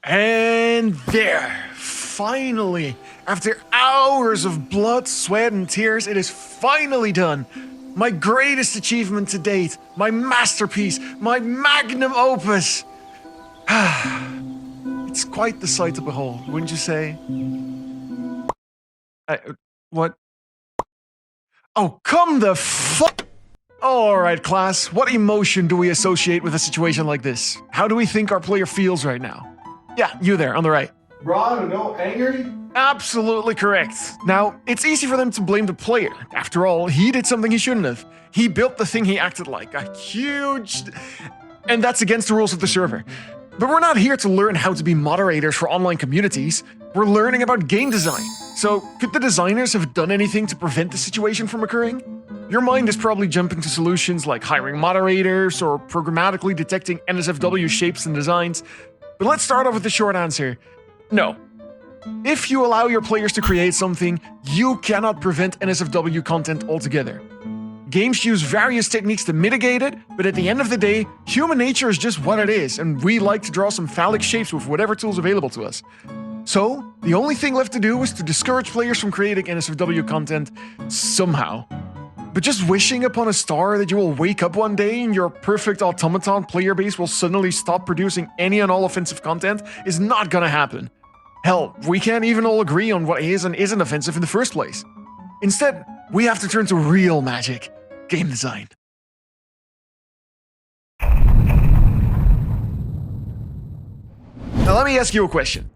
And there, finally, after hours of blood, sweat, and tears, it is finally done. My greatest achievement to date, my masterpiece, my magnum opus. It's quite the sight to behold, wouldn't you say? What? Oh, come the fuck! Alright, class, what emotion do we associate with a situation like this? How do we think our player feels right now? Yeah, you there, on the right. Bro, I don't know, angry? Absolutely correct. Now, it's easy for them to blame the player. After all, he did something he shouldn't have. He built the thing he acted like, a huge... And that's against the rules of the server. But we're not here to learn how to be moderators for online communities. We're learning about game design. So, could the designers have done anything to prevent the situation from occurring? Your mind is probably jumping to solutions like hiring moderators or programmatically detecting NSFW shapes and designs. But let's start off with the short answer. No. If you allow your players to create something, you cannot prevent NSFW content altogether. Games use various techniques to mitigate it, but at the end of the day, human nature is just what it is, and we like to draw some phallic shapes with whatever tools available to us. So, the only thing left to do is to discourage players from creating NSFW content somehow. But just wishing upon a star that you will wake up one day and your perfect automaton player base will suddenly stop producing any and all offensive content is not gonna happen. Hell, we can't even all agree on what is and isn't offensive in the first place. Instead, we have to turn to real magic. Game design. Now let me ask you a question.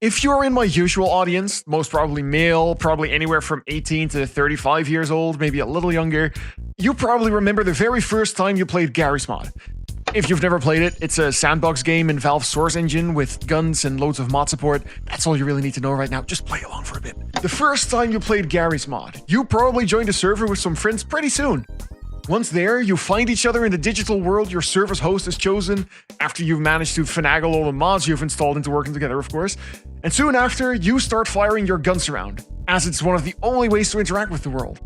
If you're in my usual audience, most probably male, probably anywhere from 18 to 35 years old, maybe a little younger, you probably remember the very first time you played Garry's mod. If you've never played it, it's a sandbox game in Valve's source engine with guns and loads of mod support. That's all you really need to know right now. Just play along for a bit. The first time you played Garry's mod, you probably joined a server with some friends pretty soon. Once there, you find each other in the digital world your server's host has chosen, after you've managed to finagle all the mods you've installed into working together, of course. And soon after, you start firing your guns around, as it's one of the only ways to interact with the world.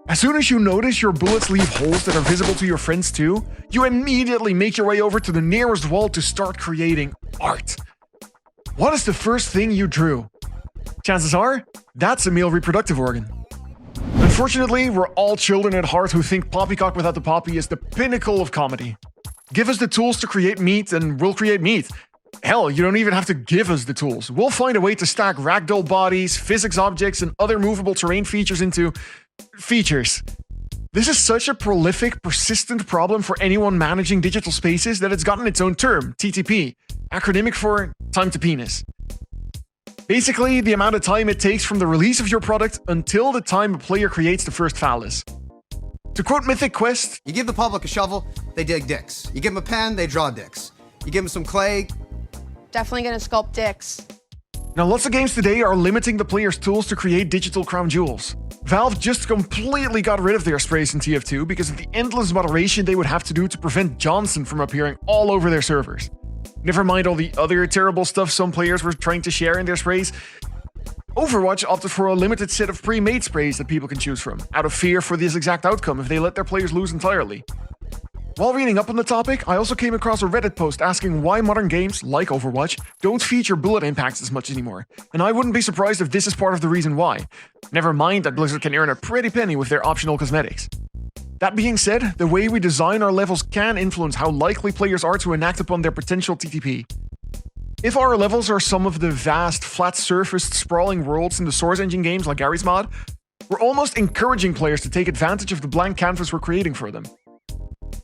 As soon as you notice your bullets leave holes that are visible to your friends too, you immediately make your way over to the nearest wall to start creating art. What is the first thing you drew? Chances are, that's a male reproductive organ. Unfortunately, we're all children at heart who think poppycock without the poppy is the pinnacle of comedy. Give us the tools to create meat and we'll create meat. Hell, you don't even have to give us the tools. We'll find a way to stack ragdoll bodies, physics objects, and other movable terrain features into... features. This is such a prolific, persistent problem for anyone managing digital spaces that it's gotten its own term, TTP, acronymic for time to penis. Basically, the amount of time it takes from the release of your product until the time a player creates the first phallus. To quote Mythic Quest, you give the public a shovel, they dig dicks. You give them a pen, they draw dicks. You give them some clay. Definitely gonna sculpt dicks. Now lots of games today are limiting the player's tools to create digital crown jewels. Valve just completely got rid of their sprays in TF2 because of the endless moderation they would have to do to prevent Johnson from appearing all over their servers. Never mind all the other terrible stuff some players were trying to share in their sprays. Overwatch opted for a limited set of pre-made sprays that people can choose from, out of fear for this exact outcome if they let their players lose entirely. While reading up on the topic, I also came across a Reddit post asking why modern games, like Overwatch, don't feature bullet impacts as much anymore, and I wouldn't be surprised if this is part of the reason why. Never mind that Blizzard can earn a pretty penny with their optional cosmetics. That being said, the way we design our levels can influence how likely players are to enact upon their potential TTP. If our levels are some of the vast, flat-surfaced, sprawling worlds in the source engine games like Garry's mod, we're almost encouraging players to take advantage of the blank canvas we're creating for them.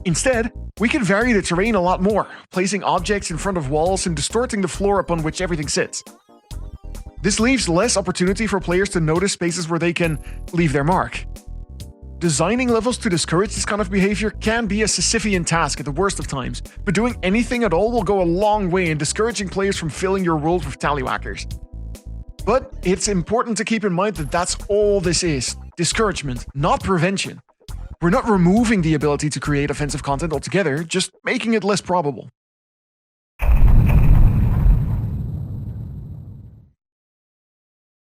Instead, we can vary the terrain a lot more, placing objects in front of walls and distorting the floor upon which everything sits. This leaves less opportunity for players to notice spaces where they can leave their mark. Designing levels to discourage this kind of behavior can be a Sisyphean task at the worst of times, but doing anything at all will go a long way in discouraging players from filling your world with tallywhackers. But it's important to keep in mind that that's all this is, discouragement, not prevention. We're not removing the ability to create offensive content altogether, just making it less probable.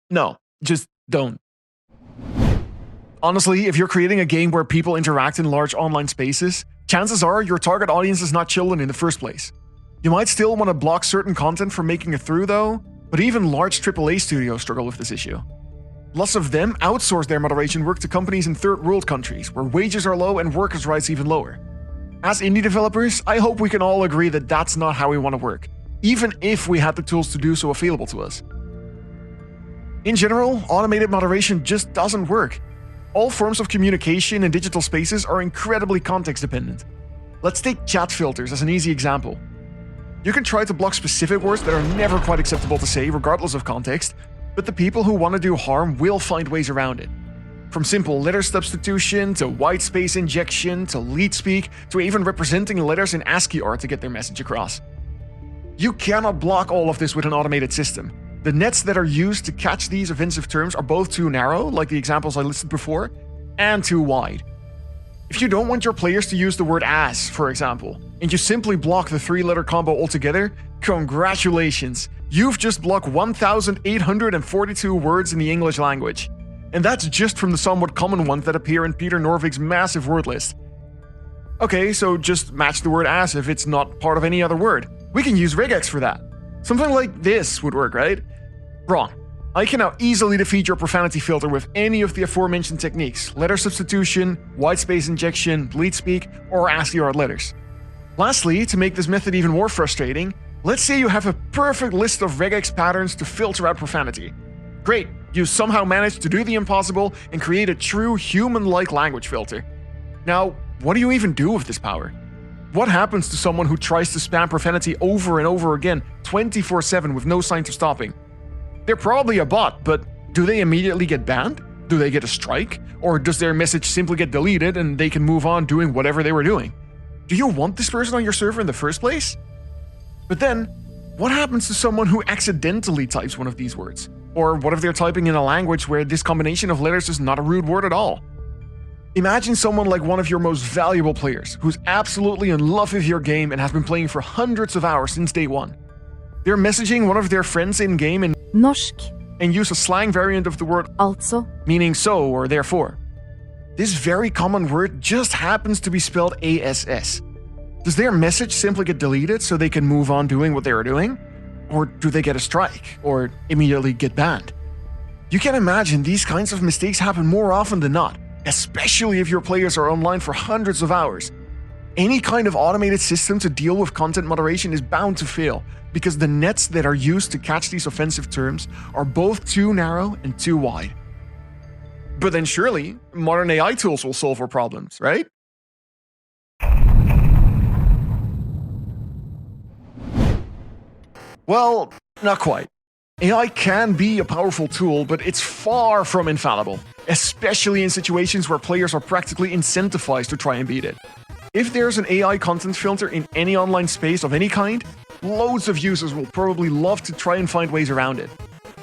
No, just don't. Honestly, if you're creating a game where people interact in large online spaces, chances are your target audience is not children in the first place. You might still want to block certain content from making it through though, but even large AAA studios struggle with this issue. Lots of them outsource their moderation work to companies in third world countries, where wages are low and workers' rights even lower. As indie developers, I hope we can all agree that that's not how we want to work, even if we had the tools to do so available to us. In general, automated moderation just doesn't work. All forms of communication in digital spaces are incredibly context dependent. Let's take chat filters as an easy example. You can try to block specific words that are never quite acceptable to say regardless of context, but the people who want to do harm will find ways around it. From simple letter substitution, to white space injection, to leet speak, to even representing letters in ASCII art to get their message across. You cannot block all of this with an automated system. The nets that are used to catch these offensive terms are both too narrow, like the examples I listed before, and too wide. If you don't want your players to use the word ass, for example, and you simply block the 3-letter combo altogether, congratulations! You've just blocked 1,842 words in the English language. And that's just from the somewhat common ones that appear in Peter Norvig's massive word list. Okay, so just match the word ass if it's not part of any other word. We can use regex for that. Something like this would work, right? Wrong. I can now easily defeat your profanity filter with any of the aforementioned techniques: letter substitution, white space injection, leet speak, or ASCII art letters. Lastly, to make this method even more frustrating, let's say you have a perfect list of regex patterns to filter out profanity. Great, you somehow managed to do the impossible and create a true human-like language filter. Now, what do you even do with this power? What happens to someone who tries to spam profanity over and over again 24/7 with no sign of stopping? They're probably a bot, but do they immediately get banned? Do they get a strike? Or does their message simply get deleted and they can move on doing whatever they were doing? Do you want this person on your server in the first place? But then, what happens to someone who accidentally types one of these words? Or what if they're typing in a language where this combination of letters is not a rude word at all? Imagine someone like one of your most valuable players, who's absolutely in love with your game and has been playing for hundreds of hours since day one. They're messaging one of their friends in-game in Norsk, and use a slang variant of the word altså, meaning so or therefore. This very common word just happens to be spelled ASS. Does their message simply get deleted so they can move on doing what they were doing? Or do they get a strike, or immediately get banned? You can imagine these kinds of mistakes happen more often than not, especially if your players are online for hundreds of hours. Any kind of automated system to deal with content moderation is bound to fail, because the nets that are used to catch these offensive terms are both too narrow and too wide. But then surely, modern AI tools will solve our problems, right? Well, not quite. AI can be a powerful tool, but it's far from infallible, especially in situations where players are practically incentivized to try and beat it. If there's an AI content filter in any online space of any kind, loads of users will probably love to try and find ways around it.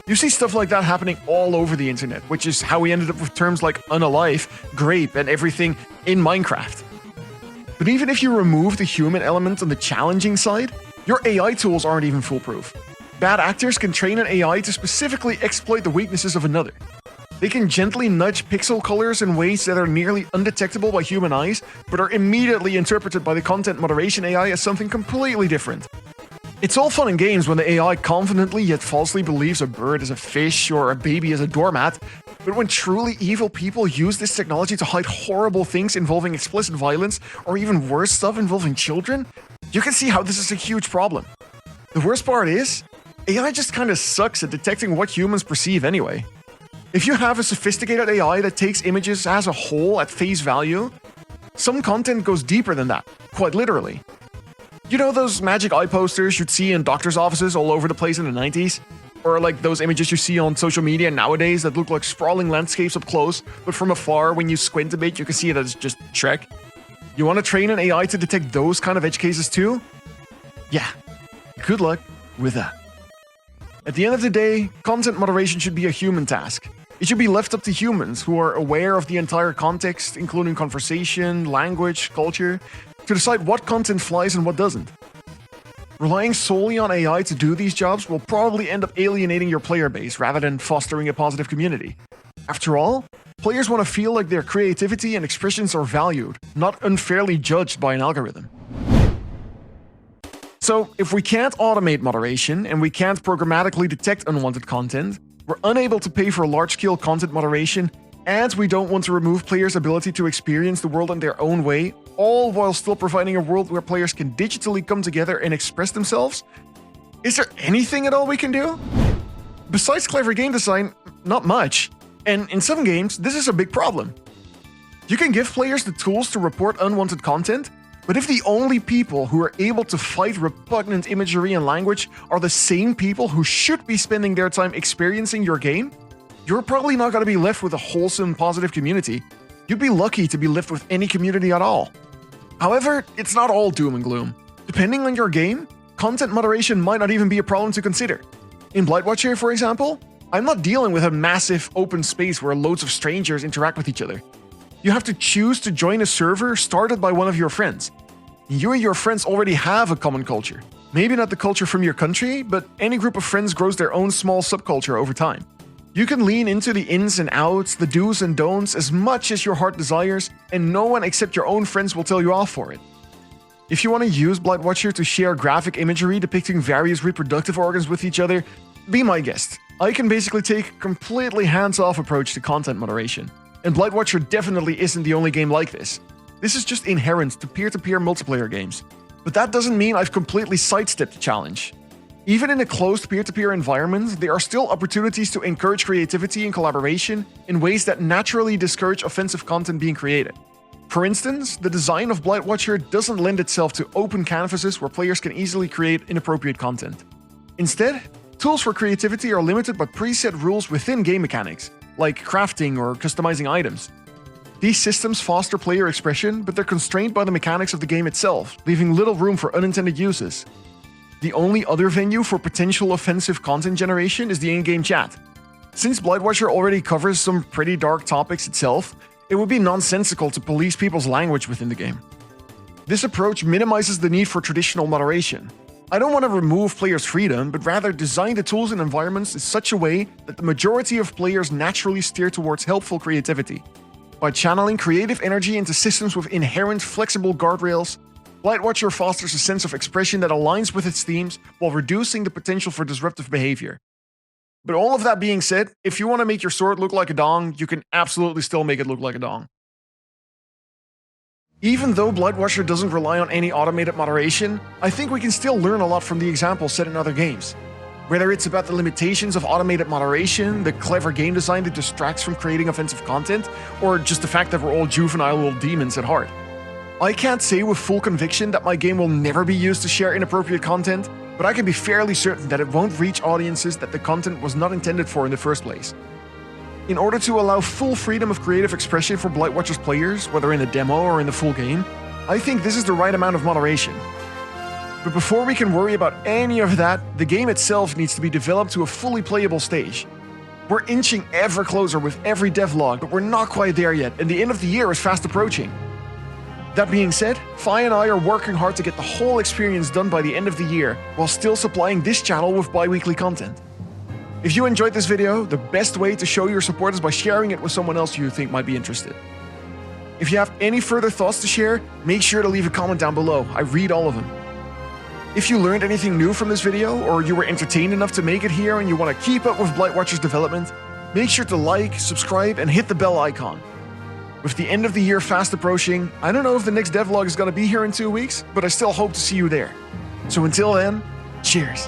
You see stuff like that happening all over the internet, which is how we ended up with terms like unalive, grape, and everything in Minecraft. But even if you remove the human element on the challenging side, your AI tools aren't even foolproof. Bad actors can train an AI to specifically exploit the weaknesses of another. They can gently nudge pixel colors in ways that are nearly undetectable by human eyes, but are immediately interpreted by the content moderation AI as something completely different. It's all fun and games when the AI confidently yet falsely believes a bird is a fish or a baby is a doormat, but when truly evil people use this technology to hide horrible things involving explicit violence, or even worse stuff involving children, you can see how this is a huge problem. The worst part is, AI just kinda sucks at detecting what humans perceive anyway. If you have a sophisticated AI that takes images as a whole at face value, some content goes deeper than that, quite literally. You know those magic eye posters you'd see in doctor's offices all over the place in the 90s? Or like those images you see on social media nowadays that look like sprawling landscapes up close, but from afar when you squint a bit you can see that it's just Shrek? You want to train an AI to detect those kind of edge cases too? Yeah, good luck with that. At the end of the day, content moderation should be a human task. It should be left up to humans who are aware of the entire context, including conversation, language, culture, to decide what content flies and what doesn't. Relying solely on AI to do these jobs will probably end up alienating your player base rather than fostering a positive community. After all, players want to feel like their creativity and expressions are valued, not unfairly judged by an algorithm. So, if we can't automate moderation and we can't programmatically detect unwanted content, we're unable to pay for large-scale content moderation, and we don't want to remove players' ability to experience the world in their own way, all while still providing a world where players can digitally come together and express themselves, is there anything at all we can do? Besides clever game design, not much. And in some games, this is a big problem. You can give players the tools to report unwanted content, but if the only people who are able to fight repugnant imagery and language are the same people who should be spending their time experiencing your game, you're probably not going to be left with a wholesome, positive community. You'd be lucky to be left with any community at all. However, it's not all doom and gloom. Depending on your game, content moderation might not even be a problem to consider. In Blightwatcher, for example, I'm not dealing with a massive open space where loads of strangers interact with each other. You have to choose to join a server started by one of your friends. You and your friends already have a common culture. Maybe not the culture from your country, but any group of friends grows their own small subculture over time. You can lean into the ins and outs, the do's and don'ts as much as your heart desires, and no one except your own friends will tell you off for it. If you want to use Blightwatcher to share graphic imagery depicting various reproductive organs with each other, be my guest. I can basically take a completely hands-off approach to content moderation. And Blightwatcher definitely isn't the only game like this. This is just inherent to peer-to-peer multiplayer games. But that doesn't mean I've completely sidestepped the challenge. Even in a closed peer-to-peer environment, there are still opportunities to encourage creativity and collaboration in ways that naturally discourage offensive content being created. For instance, the design of Blightwatcher doesn't lend itself to open canvases where players can easily create inappropriate content. Instead, tools for creativity are limited by preset rules within game mechanics, like crafting or customizing items. These systems foster player expression, but they're constrained by the mechanics of the game itself, leaving little room for unintended uses. The only other venue for potential offensive content generation is the in-game chat. Since Blightwatcher already covers some pretty dark topics itself, it would be nonsensical to police people's language within the game. This approach minimizes the need for traditional moderation. I don't want to remove players' freedom, but rather design the tools and environments in such a way that the majority of players naturally steer towards helpful creativity. By channeling creative energy into systems with inherent flexible guardrails, Blightwatcher fosters a sense of expression that aligns with its themes while reducing the potential for disruptive behavior. But all of that being said, if you want to make your sword look like a dong, you can absolutely still make it look like a dong. Even though Blightwatcher doesn't rely on any automated moderation, I think we can still learn a lot from the examples set in other games. Whether it's about the limitations of automated moderation, the clever game design that distracts from creating offensive content, or just the fact that we're all juvenile little demons at heart. I can't say with full conviction that my game will never be used to share inappropriate content, but I can be fairly certain that it won't reach audiences that the content was not intended for in the first place. In order to allow full freedom of creative expression for Blightwatcher's players, whether in the demo or in the full game, I think this is the right amount of moderation. But before we can worry about any of that, the game itself needs to be developed to a fully playable stage. We're inching ever closer with every devlog, but we're not quite there yet, and the end of the year is fast approaching. That being said, Phaii and I are working hard to get the whole experience done by the end of the year, while still supplying this channel with bi-weekly content. If you enjoyed this video, the best way to show your support is by sharing it with someone else you think might be interested. If you have any further thoughts to share, make sure to leave a comment down below. I read all of them. If you learned anything new from this video, or you were entertained enough to make it here and you want to keep up with Blightwatcher's development, make sure to like, subscribe, and hit the bell icon. With the end of the year fast approaching, I don't know if the next devlog is going to be here in 2 weeks, but I still hope to see you there. So until then, cheers.